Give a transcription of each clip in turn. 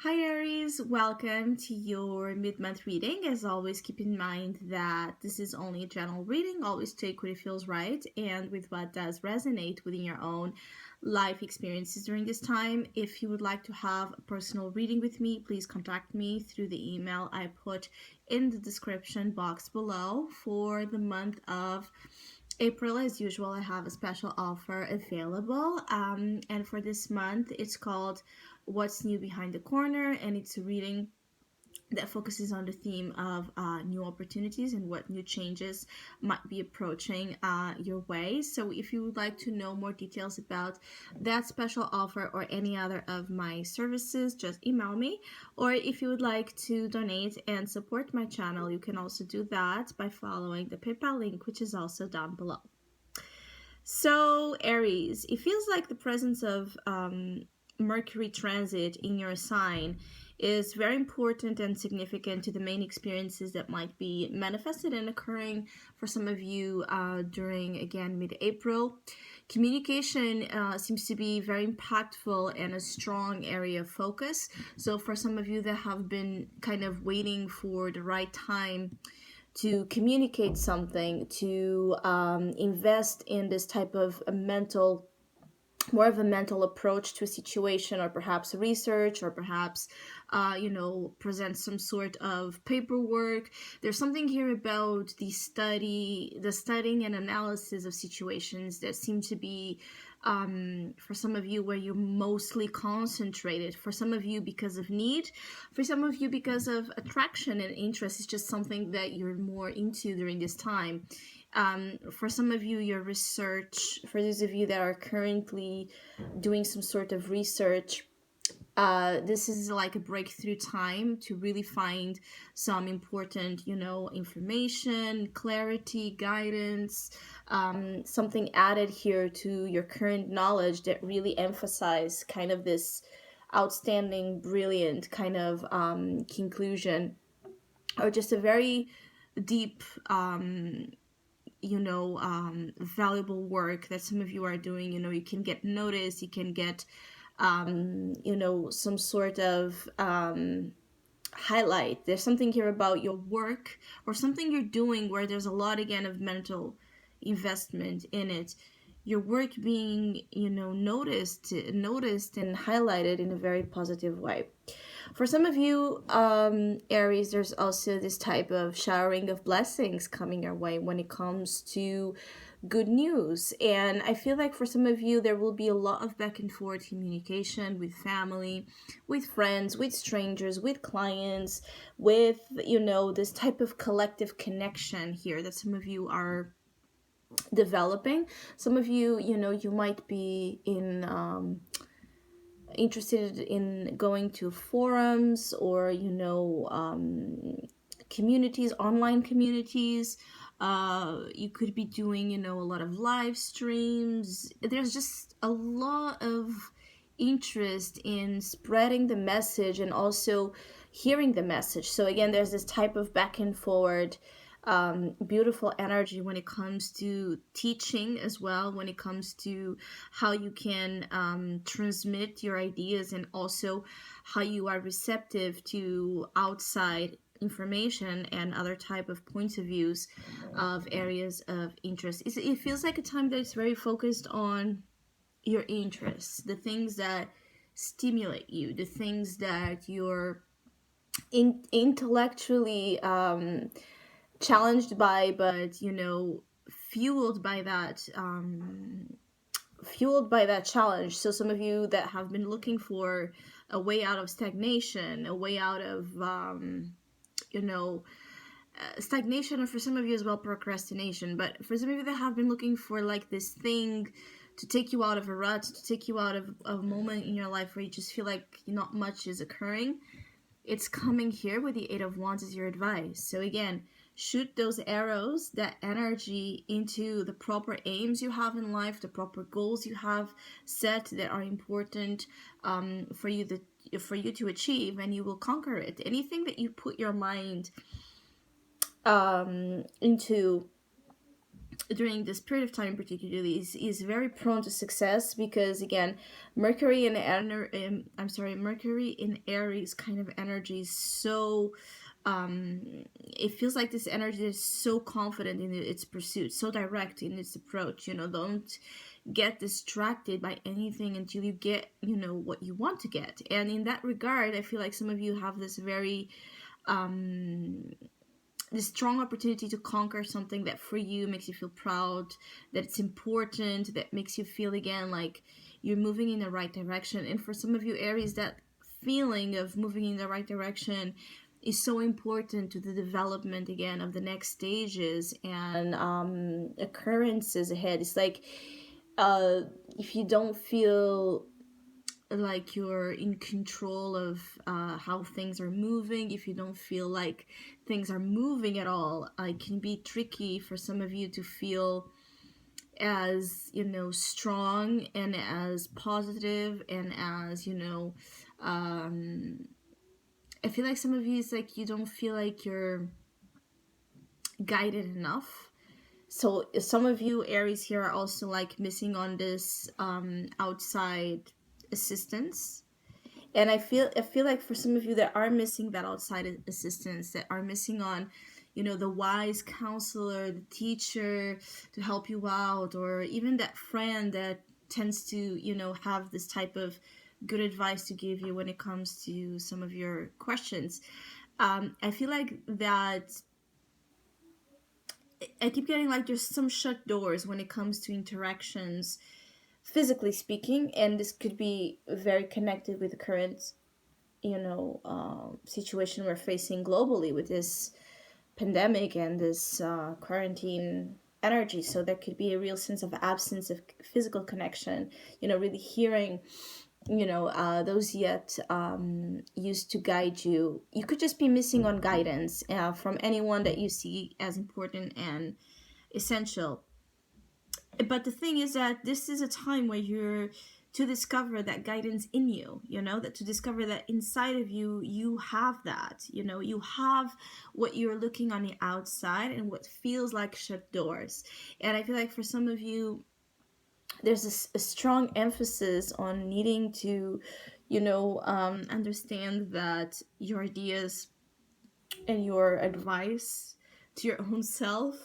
Hi Aries, welcome to your mid-month reading. As always, keep in mind that this is only a general reading. Always take what it feels right and with what does resonate within your own life experiences during this time. If you would like to have a personal reading with me, please contact me through the email I put in the description box below. For the month of April, as usual, I have a special offer available. And for this month, it's called What's New Behind the Corner, and it's a reading that focuses on the theme of new opportunities and what new changes might be approaching your way. So if you would like to know more details about that special offer or any other of my services, just email me. Or if you would like to donate and support my channel, you can also do that by following the PayPal link, which is also down below. So Aries, it feels like the presence of Mercury transit in your sign is very important and significant to the main experiences that might be manifested and occurring for some of you during, again, mid-April. Communication seems to be very impactful and a strong area of focus. So for some of you that have been kind of waiting for the right time to communicate something, to invest in this type of more of a mental approach to a situation, or perhaps research, or perhaps present some sort of paperwork. There's something here about the studying and analysis of situations that seem to be for some of you where you're mostly concentrated. For some of you because of need, for some of you because of attraction and interest. It's just something that you're more into during this time. For some of you, your research, for those of you that are currently doing some sort of research, this is like a breakthrough time to really find some important, information, clarity, guidance, something added here to your current knowledge that really emphasize kind of this outstanding, brilliant kind of conclusion, or just a very deep valuable work that some of you are doing. You can get noticed, you can get some sort of highlight. There's something here about your work or something you're doing where there's a lot, again, of mental investment in it. Your work being, noticed and highlighted in a very positive way. For some of you, Aries, there's also this type of showering of blessings coming your way when it comes to good news. And I feel like for some of you, there will be a lot of back and forth communication with family, with friends, with strangers, with clients, with, this type of collective connection here that some of you are developing. Some of you, you might be interested in going to forums or communities, online communities. You could be doing a lot of live streams. There's just a lot of interest in spreading the message and also hearing the message. So again, there's this type of back and forward beautiful energy when it comes to teaching as well, when it comes to how you can transmit your ideas, and also how you are receptive to outside information and other type of points of views of areas of interest. It feels like a time that is very focused on your interests, the things that stimulate you, the things that you're intellectually challenged by, but fueled by that challenge. So some of you that have been looking for a way out of stagnation, a way out of stagnation, or for some of you as well, procrastination. But for some of you that have been looking for like this thing to take you out of a rut, to take you out of a moment in your life where you just feel like not much is occurring, it's coming here with the Eight of Wands as your advice. So again, shoot those arrows, that energy, into the proper aims you have in life, the proper goals you have set that are important for you to achieve, and you will conquer it. Anything that you put your mind into during this period of time particularly is very prone to success, because again, Mercury in Mercury in Aries kind of energy is so it feels like this energy is so confident in its pursuit, so direct in its approach. Don't get distracted by anything until you get what you want to get. And in that regard, I feel like some of you have this very this strong opportunity to conquer something that for you makes you feel proud, that it's important, that makes you feel again like you're moving in the right direction. And for some of you Aries, that feeling of moving in the right direction is so important to the development again of the next stages and occurrences ahead. It's like if you don't feel like you're in control of how things are moving, if you don't feel like things are moving at all, it can be tricky for some of you to feel as strong and as positive and as I feel like some of you, it's like you don't feel like you're guided enough. So some of you Aries here are also like missing on this outside assistance. And I feel like for some of you that are missing that outside assistance, that are missing on the wise counselor, the teacher to help you out, or even that friend that tends to have this type of good advice to give you when it comes to some of your questions. I feel like that I keep getting like there's some shut doors when it comes to interactions, physically speaking, and this could be very connected with the current situation we're facing globally with this pandemic and this quarantine energy. So there could be a real sense of absence of physical connection, really hearing those yet used to guide you. You could just be missing on guidance from anyone that you see as important and essential. But the thing is that this is a time where you're to discover that guidance in you, that to discover that inside of you, you have that, you have what you're looking on the outside and what feels like shut doors. And I feel like for some of you, there's a strong emphasis on needing to, understand that your ideas and your advice to your own self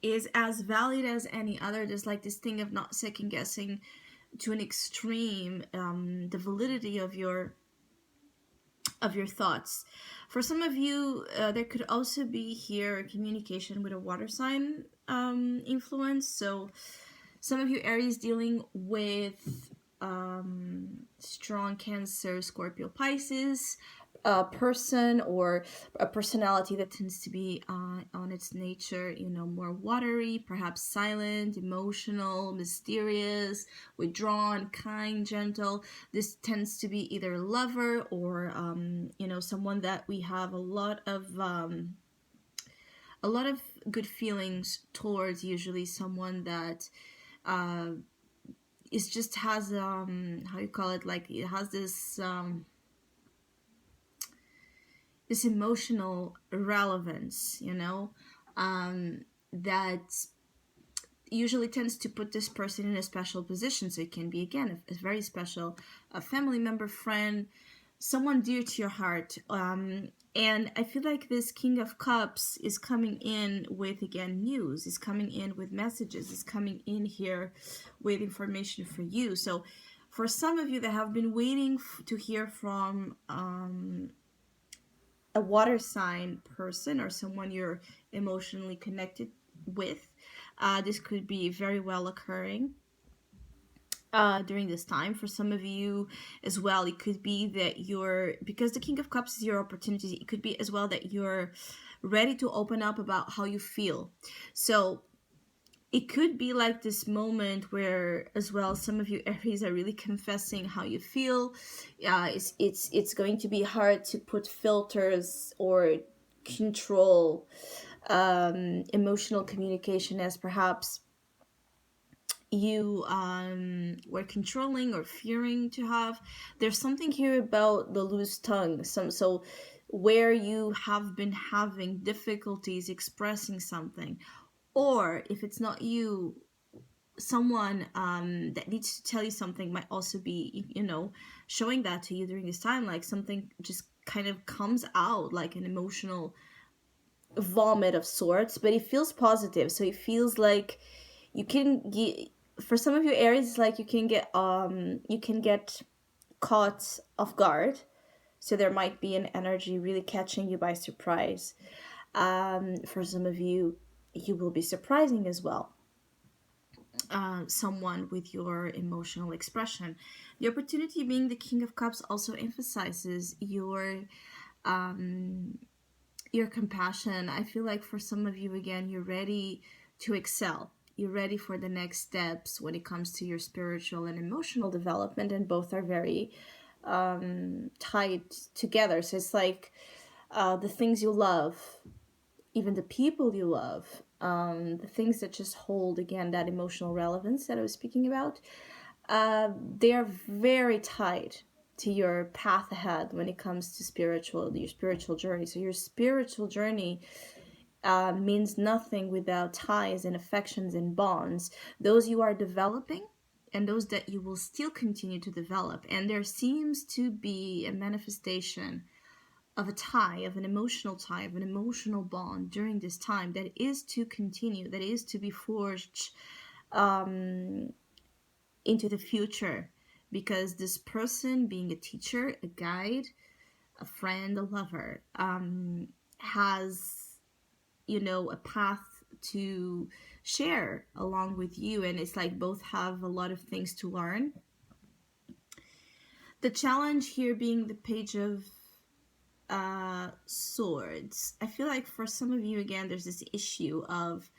is as valid as any other. There's like this thing of not second guessing to an extreme the validity of your thoughts. For some of you, there could also be here communication with a water sign influence. So some of you Aries dealing with strong Cancer, Scorpio, Pisces, a person or a personality that tends to be on its nature, more watery, perhaps silent, emotional, mysterious, withdrawn, kind, gentle. This tends to be either a lover or someone that we have a lot of good feelings towards. Usually someone that is just has how you call it, like it has this this emotional relevance, that usually tends to put this person in a special position. So it can be, again, a very special, a family member, friend, someone dear to your heart. And I feel like this King of Cups is coming in with, again, news, is coming in with messages, is coming in here with information for you. So for some of you that have been waiting to hear from a water sign person or someone you're emotionally connected with, this could be very well occurring during this time. For some of you as well, it could be that because the King of Cups is your opportunity, it could be as well that you're ready to open up about how you feel. So it could be like this moment where as well some of you Aries are really confessing how you feel. It's going to be hard to put filters or control emotional communication as perhaps you were controlling or fearing to have. There's something here about the loose tongue, so where you have been having difficulties expressing something, Or if it's not you, someone that needs to tell you something might also be, showing that to you during this time. Like something just kind of comes out like an emotional vomit of sorts, but it feels positive. So it feels like you can get, for some of your Aries, it's like you can get caught off guard. So there might be an energy really catching you by surprise. For some of you, you will be surprising as well someone with your emotional expression. The opportunity being the King of Cups also emphasizes your compassion. I feel like for some of you, again, you're ready to excel. You're ready for the next steps when it comes to your spiritual and emotional development, and both are very tied together. So it's like the things you love, even the people you love, the things that just hold, again, that emotional relevance that I was speaking about, they are very tied to your path ahead when it comes to your spiritual journey. So your spiritual journey means nothing without ties and affections and bonds. Those you are developing and those that you will still continue to develop. And there seems to be a manifestation of a tie, of an emotional tie, of an emotional bond during this time that is to continue, that is to be forged into the future. Because this person, being a teacher, a guide, a friend, a lover, has, a path to share along with you. And it's like both have a lot of things to learn. The challenge here being the Page of Swords. I feel like for some of you, again, there's this issue of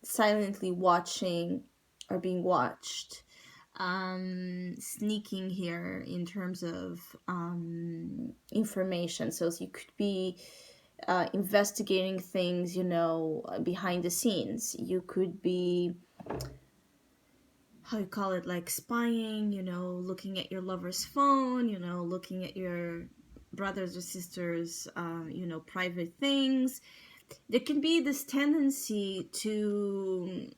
silently watching or being watched, sneaking here in terms of information. So you could be investigating things, behind the scenes. You could be, how you call it, like spying, looking at your lover's phone, looking at your brothers or sisters, private things. There can be this tendency to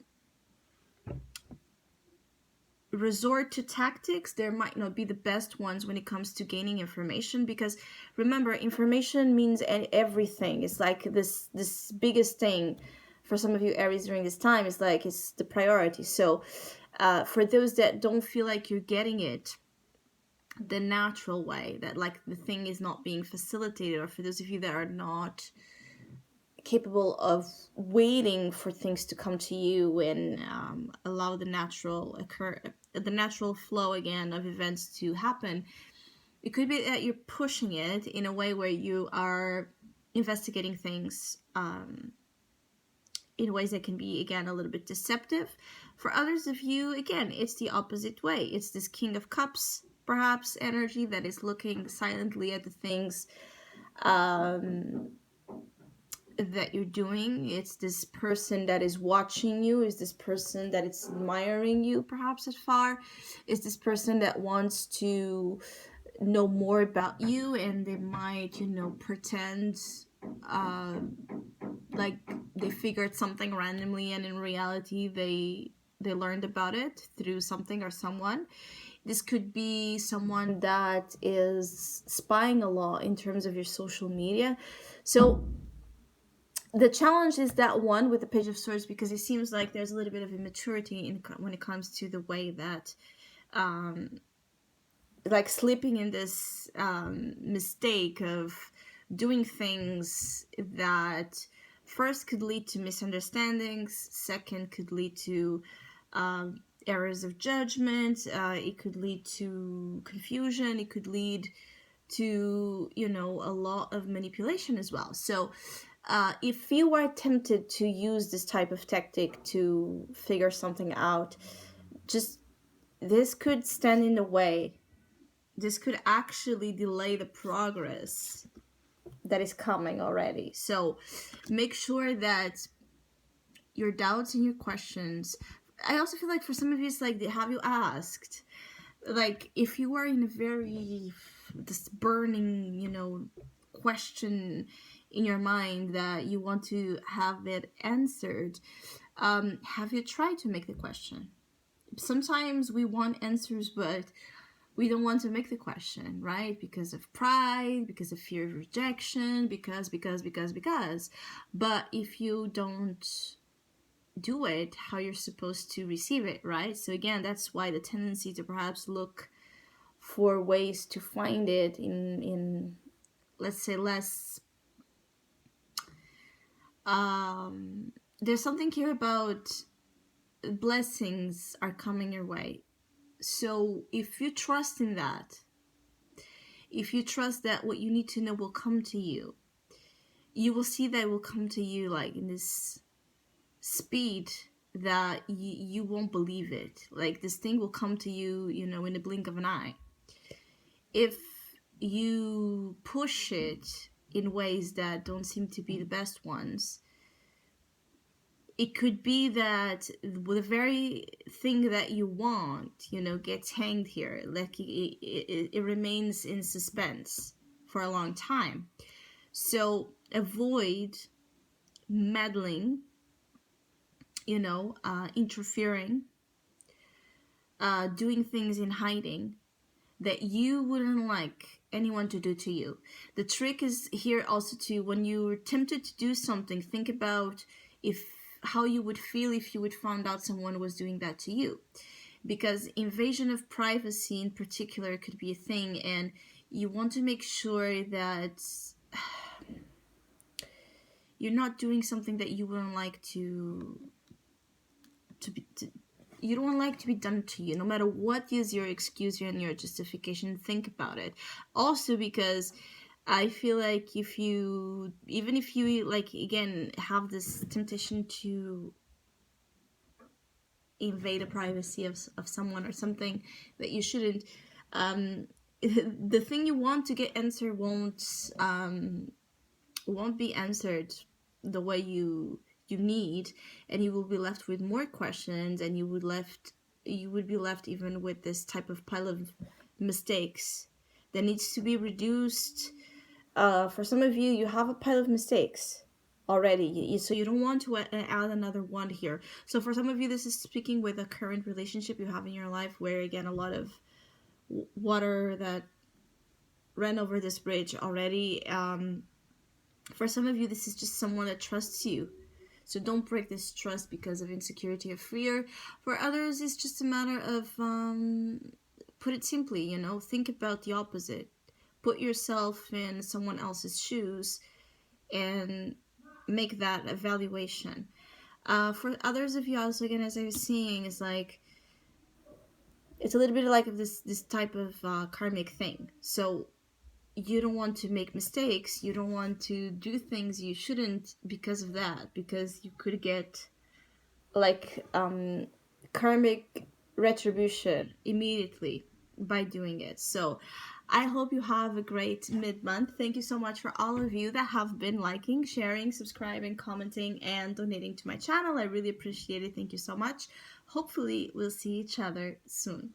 resort to tactics. There might not be the best ones when it comes to gaining information, because remember, information means everything. It's like this biggest thing for some of you Aries during this time is like it's the priority. So for those that don't feel like you're getting it the natural way, that like the thing is not being facilitated, or for those of you that are not capable of waiting for things to come to you and allow the natural flow again of events to happen, it could be that you're pushing it in a way where you are investigating things in ways that can be, again, a little bit deceptive. For others of you, again, it's the opposite way. It's this King of Cups, perhaps, energy that is looking silently at the things that you're doing. It's this person that is watching you. It's this person that is admiring you, perhaps afar. It's this person that wants to know more about you, and they might, pretend like they figured something randomly, and in reality they learned about it through something or someone. This could be someone that is spying a lot in terms of your social media. So the challenge is that one with the Page of Swords, because it seems like there's a little bit of immaturity when it comes to the way that like slipping in this mistake of doing things that first could lead to misunderstandings, second could lead to errors of judgment, it could lead to confusion, it could lead to, a lot of manipulation as well. So if you are tempted to use this type of tactic to figure something out, just this could stand in the way. This could actually delay the progress that is coming already. So make sure that your doubts and your questions, I also feel like for some of you, it's like, have you asked? Like, if you are in a very, this burning, question in your mind that you want to have it answered, have you tried to make the question? Sometimes we want answers, but we don't want to make the question, right? Because of pride, because of fear of rejection, because. But if you don't do it, how you're supposed to receive it, right? So again, that's why the tendency to perhaps look for ways to find it in let's say less there's something here about blessings are coming your way. So if you trust in that, if you trust that what you need to know will come to you, you will see that it will come to you like in this speed that you won't believe it. Like this thing will come to you, you know, in the blink of an eye. If you push it in ways that don't seem to be the best ones, it could be that the very thing that you want, you know, gets hanged here. Like it remains in suspense for a long time. So avoid meddling, you know, interfering, doing things in hiding that you wouldn't like anyone to do to you. The trick is here also to, when you're tempted to do something, think about how you would feel if you would find out someone was doing that to you. Because invasion of privacy in particular could be a thing, and you want to make sure that you're not doing something that you wouldn't like you don't like to be done to you. No matter what is your excuse and your justification, think about it. Also because I feel like even if you like, again, have this temptation to invade the privacy of someone or something that you shouldn't, the thing you want to get answered won't be answered the way you need, and you will be left with more questions, and you would be left even with this type of pile of mistakes that needs to be reduced. For some of you, you have a pile of mistakes already, so you don't want to add another one here. So for some of you, this is speaking with a current relationship you have in your life where, again, a lot of water that ran over this bridge already. For some of you, this is just someone that trusts you, so don't break this trust because of insecurity or fear. For others, it's just a matter of put it simply, you know, think about the opposite. Put yourself in someone else's shoes and make that evaluation. For others of you also, again, as I was saying, is like, it's a little bit like this type of karmic thing. So you don't want to make mistakes, you don't want to do things you shouldn't because of that, because you could get like karmic retribution immediately by doing it. So I hope you have a great mid-month. Thank you so much for all of you that have been liking, sharing, subscribing, commenting, and donating to my channel. I really appreciate it. Thank you so much. Hopefully we'll see each other soon.